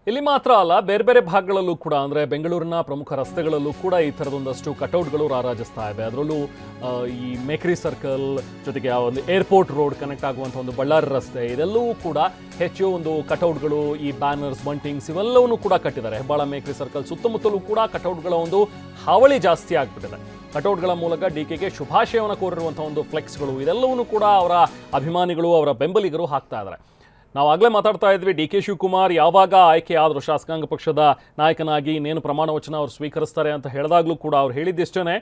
ಇಲ್ಲಿ ಮಾತ್ರ ಅಲ್ಲ, ಬೇರೆ ಬೇರೆ ಭಾಗಗಳಲ್ಲೂ ಕೂಡ ಅಂದರೆ ಬೆಂಗಳೂರಿನ ಪ್ರಮುಖ ರಸ್ತೆಗಳಲ್ಲೂ ಕೂಡ ಈ ಥರದೊಂದಷ್ಟು ಕಟೌಟ್ಗಳು ರಾರಾಜಿಸ್ತಾ ಇವೆ. ಅದರಲ್ಲೂ ಈ ಮೇಕ್ರಿ ಸರ್ಕಲ್ ಜೊತೆಗೆ ಆ ಒಂದು ಏರ್ಪೋರ್ಟ್ ರೋಡ್ ಕನೆಕ್ಟ್ ಆಗುವಂಥ ಒಂದು ಬಳ್ಳಾರಿ ರಸ್ತೆ, ಇದೆಲ್ಲವೂ ಕೂಡ ಹೆಚ್ಚು ಒಂದು ಕಟೌಟ್ಗಳು, ಈ ಬ್ಯಾನರ್ಸ್, ಬಂಟಿಂಗ್ಸ್ ಇವೆಲ್ಲವನ್ನೂ ಕೂಡ ಕಟ್ಟಿದ್ದಾರೆ. ಹೆಬ್ಬಾಳ ಮೇಕ್ರಿ ಸರ್ಕಲ್ ಸುತ್ತಮುತ್ತಲೂ ಕೂಡ ಕಟೌಟ್ಗಳ ಒಂದು ಹಾವಳಿ ಜಾಸ್ತಿ ಆಗ್ಬಿಟ್ಟಿದೆ. ಕಟೌಟ್ಗಳ ಮೂಲಕ ಡಿಕೆಗೆ ಶುಭಾಶಯವನ್ನು ಕೋರಿರುವಂಥ ಒಂದು ಫ್ಲೆಕ್ಸ್ಗಳು ಇದೆಲ್ಲವನ್ನೂ ಕೂಡ ಅವರ ಅಭಿಮಾನಿಗಳು, ಅವರ ಬೆಂಬಲಿಗರು ಹಾಕ್ತಾ ಇದ್ದಾರೆ. ನಾವು ಆಗಲೇ ಮಾತಾಡ್ತಾ ಇದ್ವಿ, ಡಿ ಕೆ ಶಿವಕುಮಾರ್ ಯಾವಾಗ ಆಯ್ಕೆ ಆದರೂ ಶಾಸಕಾಂಗ ಪಕ್ಷದ ನಾಯಕನಾಗಿ ಇನ್ನೇನು ಪ್ರಮಾಣ ವಚನ ಅವರು ಸ್ವೀಕರಿಸ್ತಾರೆ ಅಂತ ಹೇಳಿದಾಗಲೂ ಕೂಡ ಅವ್ರು ಹೇಳಿದ್ದಿಷ್ಟೇ,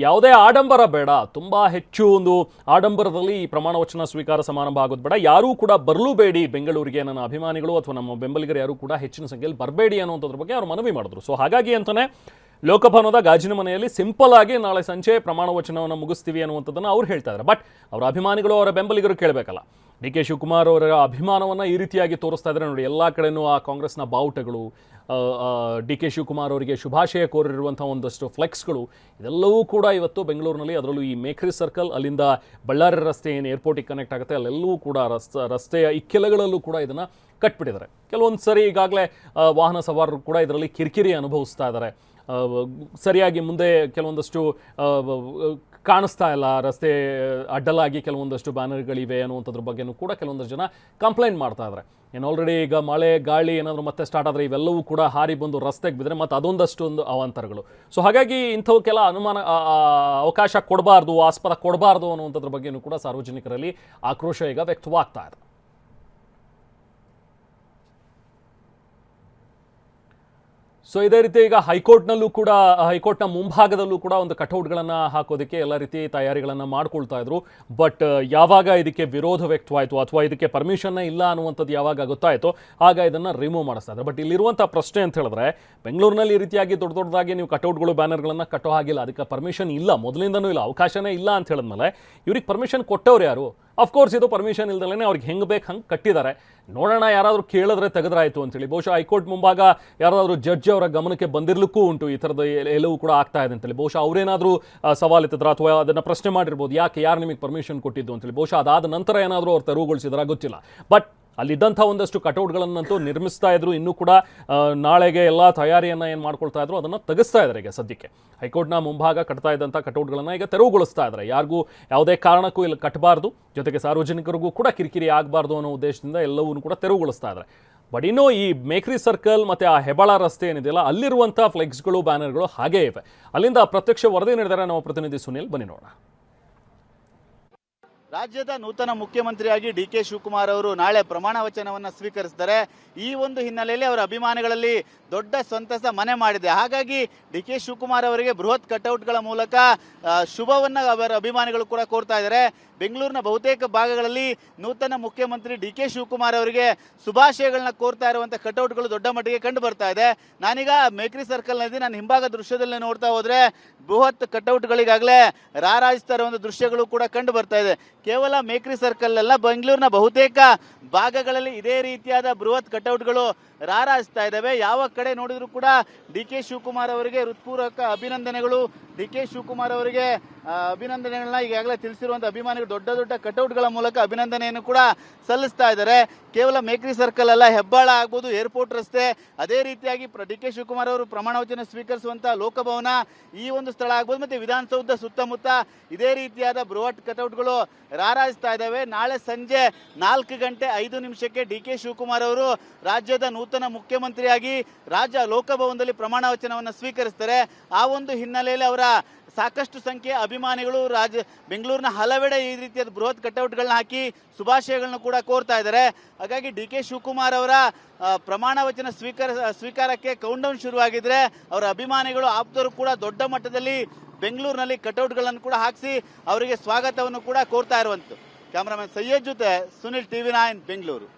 ಯಾವುದೇ ಆಡಂಬರ ಬೇಡ, ತುಂಬ ಹೆಚ್ಚು ಒಂದು ಆಡಂಬರದಲ್ಲಿ ಈ ಪ್ರಮಾಣ ವಚನ ಸ್ವೀಕಾರ ಸಮಾರಂಭ ಆಗೋದು ಬೇಡ, ಯಾರೂ ಕೂಡ ಬರಲೂಬೇಡಿ ಬೆಂಗಳೂರಿಗೆ, ನನ್ನ ಅಭಿಮಾನಿಗಳು ಅಥವಾ ನಮ್ಮ ಬೆಂಬಲಿಗರು ಯಾರೂ ಕೂಡ ಹೆಚ್ಚಿನ ಸಂಖ್ಯೆಯಲ್ಲಿ ಬರಬೇಡಿ ಅನ್ನೋದ್ರ ಬಗ್ಗೆ ಅವರು ಮನವಿ ಮಾಡಿದ್ರು. ಸೊ ಹಾಗಾಗಿ ಅಂತಲೇ ಲೋಕಭವನದ ಗಾಜಿನ ಮನೆಯಲ್ಲಿ ಸಿಂಪಲ್ ಆಗಿ ನಾಳೆ ಸಂಜೆ ಪ್ರಮಾಣ ವಚನವನ್ನು ಮುಗಿಸ್ತೀವಿ ಅನ್ನುವಂಥದ್ದನ್ನು ಅವ್ರು ಹೇಳ್ತಾ ಇದ್ದಾರೆ. ಬಟ್ ಅವರ ಅಭಿಮಾನಿಗಳು, ಅವರ ಬೆಂಬಲಿಗರು ಕೇಳಬೇಕಲ್ಲ. ಡಿ ಕೆ ಶಿವಕುಮಾರ್ ಅವರ ಅಭಿಮಾನವನ್ನು ಈ ರೀತಿಯಾಗಿ ತೋರಿಸ್ತಾ ಇದ್ದಾರೆ ನೋಡಿ. ಎಲ್ಲ ಕಡೆಯೂ ಆ ಕಾಂಗ್ರೆಸ್ನ ಬಾವುಟಗಳು, ಡಿ ಕೆ ಶಿವಕುಮಾರ್ ಅವರಿಗೆ ಶುಭಾಶಯ ಕೋರಿರುವಂಥ ಒಂದಷ್ಟು ಫ್ಲೆಕ್ಸ್ಗಳು ಇದೆಲ್ಲವೂ ಕೂಡ ಇವತ್ತು ಬೆಂಗಳೂರಿನಲ್ಲಿ, ಅದರಲ್ಲೂ ಈ ಮೇಕ್ರಿ ಸರ್ಕಲ್ ಅಲ್ಲಿಂದ ಬಳ್ಳಾರಿ ರಸ್ತೆ ಏನು ಏರ್ಪೋರ್ಟಿಗೆ ಕನೆಕ್ಟ್ ಆಗುತ್ತೆ ಅಲ್ಲೆಲ್ಲವೂ ಕೂಡ ರಸ್ತೆಯ ಇಕ್ಕೆಲಗಳಲ್ಲೂ ಕೂಡ ಇದನ್ನು ಕಟ್ಬಿಟ್ಟಿದ್ದಾರೆ. ಕೆಲವೊಂದು ಸರಿ ಈಗಾಗಲೇ ವಾಹನ ಸವಾರರು ಕೂಡ ಇದರಲ್ಲಿ ಕಿರಿಕಿರಿ ಅನುಭವಿಸ್ತಾ ಇದ್ದಾರೆ. ಸರಿಯಾಗಿ ಮುಂದೆ ಕೆಲವೊಂದಷ್ಟು ಕಾಣಿಸ್ತಾ ಇಲ್ಲ, ರಸ್ತೆ ಅಡ್ಡಲಾಗಿ ಕೆಲವೊಂದಷ್ಟು ಬ್ಯಾನರ್ಗಳಿವೆ ಅನ್ನುವಂಥದ್ರ ಬಗ್ಗೆನೂ ಕೂಡ ಕೆಲವೊಂದಷ್ಟು ಜನ ಕಂಪ್ಲೇಂಟ್ ಮಾಡ್ತಾ ಇದ್ದಾರೆ. ಏನು ಆಲ್ರೆಡಿ ಈಗ ಮಳೆ ಗಾಳಿ ಏನಾದರೂ ಮತ್ತೆ ಸ್ಟಾರ್ಟ್ ಆದರೆ ಇವೆಲ್ಲವೂ ಕೂಡ ಹಾರಿ ಬಂದು ರಸ್ತೆಗೆ ಬಿದ್ದರೆ ಮತ್ತು ಅದೊಂದಷ್ಟು ಒಂದು ಅವಾಂತರಗಳು. ಸೊ ಹಾಗಾಗಿ ಇಂಥವಕ್ಕೆಲ್ಲ ಅವಕಾಶ ಕೊಡಬಾರ್ದು, ಆಸ್ಪದ ಕೊಡಬಾರ್ದು ಅನ್ನುವಂಥದ್ರ ಬಗ್ಗೆನೂ ಕೂಡ ಸಾರ್ವಜನಿಕರಲ್ಲಿ ಆಕ್ರೋಶ ಈಗ ವ್ಯಕ್ತವಾಗ್ತಾ ಇದೆ. ಸೊ ಇದೇ ರೀತಿ ಈಗ ಹೈಕೋರ್ಟ್ನ ಮುಂಭಾಗದಲ್ಲೂ ಕೂಡ ಒಂದು ಕಟೌಟ್ಗಳನ್ನು ಹಾಕೋದಕ್ಕೆ ಎಲ್ಲ ರೀತಿ ತಯಾರಿಗಳನ್ನು ಮಾಡ್ಕೊಳ್ತಾ ಇದ್ರು. ಬಟ್ ಯಾವಾಗ ಇದಕ್ಕೆ ವಿರೋಧ ವ್ಯಕ್ತವಾಯಿತು ಅಥವಾ ಇದಕ್ಕೆ ಪರ್ಮಿಷನ್ನೇ ಇಲ್ಲ ಅನ್ನುವಂಥದ್ದು ಯಾವಾಗ ಗೊತ್ತಾಯಿತು ಆಗ ಇದನ್ನು ರಿಮೂವ್ ಮಾಡಿಸ್ತಾ ಇದ್ದಾರೆ. ಬಟ್ ಇಲ್ಲಿರುವಂಥ ಪ್ರಶ್ನೆ ಅಂತ ಹೇಳಿದ್ರೆ, ಬೆಂಗಳೂರಿನಲ್ಲಿ ಈ ರೀತಿಯಾಗಿ ದೊಡ್ಡದಾಗಿ ನೀವು ಕಟೌಟ್ಗಳು, ಬ್ಯಾನರ್ಗಳನ್ನು ಕಟ್ಟೋ ಹಾಗಿಲ್ಲ, ಅದಕ್ಕೆ ಪರ್ಮಿಷನ್ ಇಲ್ಲ, ಮೊದಲಿಂದನೂ ಇಲ್ಲ, ಅವಕಾಶನೇ ಇಲ್ಲ ಅಂತ ಹೇಳಿದ್ಮೇಲೆ ಇವ್ರಿಗೆ ಪರ್ಮಿಷನ್ ಕೊಟ್ಟವ್ರು ಯಾರು? ಅಫ್ಕೋರ್ಸ್ ಇದು ಪರ್ಮಿಷನ್ ಇಲ್ದಲೇ ಅವ್ರಿಗೆ ಹೆಂಗೆ ಬೇಕು ಹಂಗೆ ಕಟ್ಟಿದ್ದಾರೆ. ನೋಡೋಣ, ಯಾರಾದರೂ ಕೇಳಿದ್ರೆ ತೆಗೆದ್ರಾಯ್ತು ಅಂತೇಳಿ. ಬಹುಶಃ ಹೈಕೋರ್ಟ್ ಮುಂಭಾಗ ಯಾರಾದರೂ ಜಡ್ಜ್ ಅವರ ಗಮನಕ್ಕೆ ಬಂದಿರಲಿಕ್ಕೂ ಉಂಟು ಈ ಥರದ ಎಲ್ಲವೂ ಕೂಡ ಆಗ್ತಾ ಇದೆ ಅಂತೇಳಿ. ಬಹುಶಃ ಅವರೇನಾದರೂ ಸವಾಲಿತ್ತಿದ್ರ ಅಥವಾ ಅದನ್ನು ಪ್ರಶ್ನೆ ಮಾಡಿರ್ಬೋದು, ಯಾರು ನಿಮಗೆ ಪರ್ಮಿಷನ್ ಕೊಟ್ಟಿದ್ದು ಅಂತೇಳಿ. ಬಹುಶಃ ಅದಾದ ನಂತರ ಏನಾದರೂ ಅವ್ರು ತೆರವುಗೊಳಿಸಿದಾರ ಗೊತ್ತಿಲ್ಲ. ಬಟ್ ಅಲ್ಲಿದ್ದಂಥ ಒಂದಷ್ಟು ಕಟೌಟ್ಗಳನ್ನಂತೂ ನಿರ್ಮಿಸ್ತಾ ಇದ್ರು. ಇನ್ನೂ ಕೂಡ ನಾಳೆಗೆ ಎಲ್ಲ ತಯಾರಿಯನ್ನು ಏನು ಮಾಡ್ಕೊಳ್ತಾ ಇದ್ರು ಅದನ್ನು ತೆಗೆಸ್ತಾ ಇದ್ದಾರೆ. ಈಗ ಸದ್ಯಕ್ಕೆ ಹೈಕೋರ್ಟ್ನ ಮುಂಭಾಗ ಕಟ್ತಾ ಇದ್ದಂಥ ಕಟೌಟ್ಗಳನ್ನು ಈಗ ತೆರವುಗೊಳಿಸ್ತಾ ಇದ್ದಾರೆ. ಯಾರಿಗೂ ಯಾವುದೇ ಕಾರಣಕ್ಕೂ ಇಲ್ಲಿ ಕಟ್ಟಬಾರ್ದು, ಜೊತೆಗೆ ಸಾರ್ವಜನಿಕರಿಗೂ ಕೂಡ ಕಿರಿಕಿರಿ ಆಗಬಾರ್ದು ಅನ್ನೋ ಉದ್ದೇಶದಿಂದ ಎಲ್ಲವನ್ನೂ ಕೂಡ ತೆರವುಗೊಳಿಸ್ತಾ ಇದ್ದಾರೆ. ಬಟ್ ಇನ್ನೂ ಈ ಮೇಕ್ರಿ ಸರ್ಕಲ್ ಮತ್ತು ಆ ಹೆಬ್ಬಾಳ ರಸ್ತೆ ಏನಿದೆಯಲ್ಲ, ಅಲ್ಲಿರುವಂಥ ಫ್ಲೆಕ್ಸ್ಗಳು, ಬ್ಯಾನರ್ಗಳು ಹಾಗೇ ಇವೆ. ಅಲ್ಲಿಂದ ಪ್ರತ್ಯಕ್ಷ ವರದಿ ನೀಡಿದ್ದಾರೆ ನಮ್ಮ ಪ್ರತಿನಿಧಿ ಸುನಿಲ್. ಬನ್ನಿ ನೋಡೋಣ. ರಾಜ್ಯದ ನೂತನ ಮುಖ್ಯಮಂತ್ರಿಯಾಗಿ ಡಿ ಕೆ ಶಿವಕುಮಾರ್ ಅವರು ನಾಳೆ ಪ್ರಮಾಣ ವಚನವನ್ನು ಸ್ವೀಕರಿಸಿದ್ದಾರೆ. ಈ ಒಂದು ಹಿನ್ನೆಲೆಯಲ್ಲಿ ಅವರ ಅಭಿಮಾನಿಗಳಲ್ಲಿ ದೊಡ್ಡ ಸಂತಸ ಮನೆ ಮಾಡಿದೆ. ಹಾಗಾಗಿ ಡಿ ಕೆ ಶಿವಕುಮಾರ್ ಅವರಿಗೆ ಬೃಹತ್ ಕಟೌಟ್ಗಳ ಮೂಲಕ ಶುಭವನ್ನು ಅವರ ಅಭಿಮಾನಿಗಳು ಕೂಡ ಕೋರ್ತಾ ಇದ್ದಾರೆ. ಬೆಂಗಳೂರಿನ ಬಹುತೇಕ ಭಾಗಗಳಲ್ಲಿ ನೂತನ ಮುಖ್ಯಮಂತ್ರಿ ಡಿ ಕೆ ಶಿವಕುಮಾರ್ ಅವರಿಗೆ ಶುಭಾಶಯಗಳನ್ನ ಕೋರ್ತಾ ಇರುವಂಥ ಕಟೌಟ್ಗಳು ದೊಡ್ಡ ಮಟ್ಟಿಗೆ ಕಂಡು ಬರ್ತಾ ಇದೆ. ನಾನೀಗ ಮೇಕ್ರಿ ಸರ್ಕಲ್ನಲ್ಲಿ ನಾನು ಹಿಂಭಾಗ ದೃಶ್ಯದಲ್ಲಿ ನೋಡ್ತಾ ಹೋದ್ರೆ ಬೃಹತ್ ಕಟೌಟ್ಗಳಿಗಾಗಲೇ ರಾರಾಜಿಸ್ತಾ ಇರುವಂಥ ದೃಶ್ಯಗಳು ಕೂಡ ಕಂಡು ಬರ್ತಾ ಇದೆ. ಕೇವಲ ಮೇಕ್ರಿ ಸರ್ಕಲ್ ಅಲ್ಲ, ಬೆಂಗಳೂರಿನ ಬಹುತೇಕ ಭಾಗಗಳಲ್ಲಿ ಇದೇ ರೀತಿಯಾದ ಬೃಹತ್ ಕಟೌಟ್ಗಳು ರಾರಾಜಿಸ್ತಾ ಇದ್ದಾವೆ. ಯಾವ ಕಡೆ ನೋಡಿದ್ರು ಕೂಡ ಡಿ ಕೆ ಶಿವಕುಮಾರ್ ಅವರಿಗೆ ಹೃತ್ಪೂರ್ವಕ ಅಭಿನಂದನೆಗಳು, ಡಿ ಕೆ ಶಿವಕುಮಾರ್ ಅವರಿಗೆ ಅಭಿನಂದನೆಗಳನ್ನ ಈಗಾಗಲೇ ತಿಳಿಸಿರುವಂಥ ಅಭಿಮಾನಿಗಳು ದೊಡ್ಡ ದೊಡ್ಡ ಕಟೌಟ್ಗಳ ಮೂಲಕ ಅಭಿನಂದನೆಯನ್ನು ಕೂಡ ಸಲ್ಲಿಸ್ತಾ ಇದ್ದಾರೆ. ಕೇವಲ ಮೇಕ್ರಿ ಸರ್ಕಲ್ ಅಲ್ಲ, ಹೆಬ್ಬಾಳ ಆಗ್ಬೋದು, ಏರ್ಪೋರ್ಟ್ ರಸ್ತೆ, ಅದೇ ರೀತಿಯಾಗಿ ಡಿ ಕೆ ಶಿವಕುಮಾರ್ ಅವರು ಪ್ರಮಾಣ ವಚನ ಸ್ವೀಕರಿಸುವಂಥ ಲೋಕಭವನ ಈ ಒಂದು ಸ್ಥಳ ಆಗ್ಬೋದು, ಮತ್ತು ವಿಧಾನಸೌಧ ಸುತ್ತಮುತ್ತ ಇದೇ ರೀತಿಯಾದ ಬೃಹತ್ ಕಟೌಟ್ಗಳು ರಾರಾಜಿಸ್ತಾ ಇದ್ದಾವೆ. ನಾಳೆ ಸಂಜೆ 4:05 ಡಿ ಕೆ ಶಿವಕುಮಾರ್ ಅವರು ರಾಜ್ಯದ ನೂತನ ಮುಖ್ಯಮಂತ್ರಿಯಾಗಿ ರಾಜ್ಯ ಲೋಕಭವನದಲ್ಲಿ ಪ್ರಮಾಣ ವಚನವನ್ನು ಸ್ವೀಕರಿಸ್ತಾರೆ. ಆ ಒಂದು ಹಿನ್ನೆಲೆಯಲ್ಲಿ ಅವರ ಸಾಕಷ್ಟು ಸಂಖ್ಯೆಯ ಅಭಿಮಾನಿಗಳು ಬೆಂಗಳೂರಿನ ಹಲವೆಡೆ ಈ ರೀತಿಯಾದ ಬೃಹತ್ ಕಟೌಟ್ಗಳನ್ನ ಹಾಕಿ ಶುಭಾಶಯಗಳನ್ನ ಕೂಡ ಕೋರ್ತಾ ಇದ್ದಾರೆ. ಹಾಗಾಗಿ ಡಿ ಕೆ ಶಿವಕುಮಾರ್ ಅವರ ಪ್ರಮಾಣ ವಚನ ಸ್ವೀಕಾರಕ್ಕೆ ಕೌಂಟೌನ್ ಶುರುವಾಗಿದ್ರೆ ಅವರ ಅಭಿಮಾನಿಗಳು, ಆಪ್ತರು ಕೂಡ ದೊಡ್ಡ ಮಟ್ಟದಲ್ಲಿ ಬೆಂಗಳೂರಿನಲ್ಲಿ ಕಟೌಟ್ಗಳನ್ನು ಕೂಡ ಹಾಕಿಸಿ ಅವರಿಗೆ ಸ್ವಾಗತವನ್ನು ಕೂಡ ಕೋರ್ತಾ ಇರುವಂಥದ್ದು. ಕ್ಯಾಮರಾಮನ್ ಸೈಯದ್ ಜೊತೆ ಸುನಿಲ್, TV9 ಬೆಂಗಳೂರು.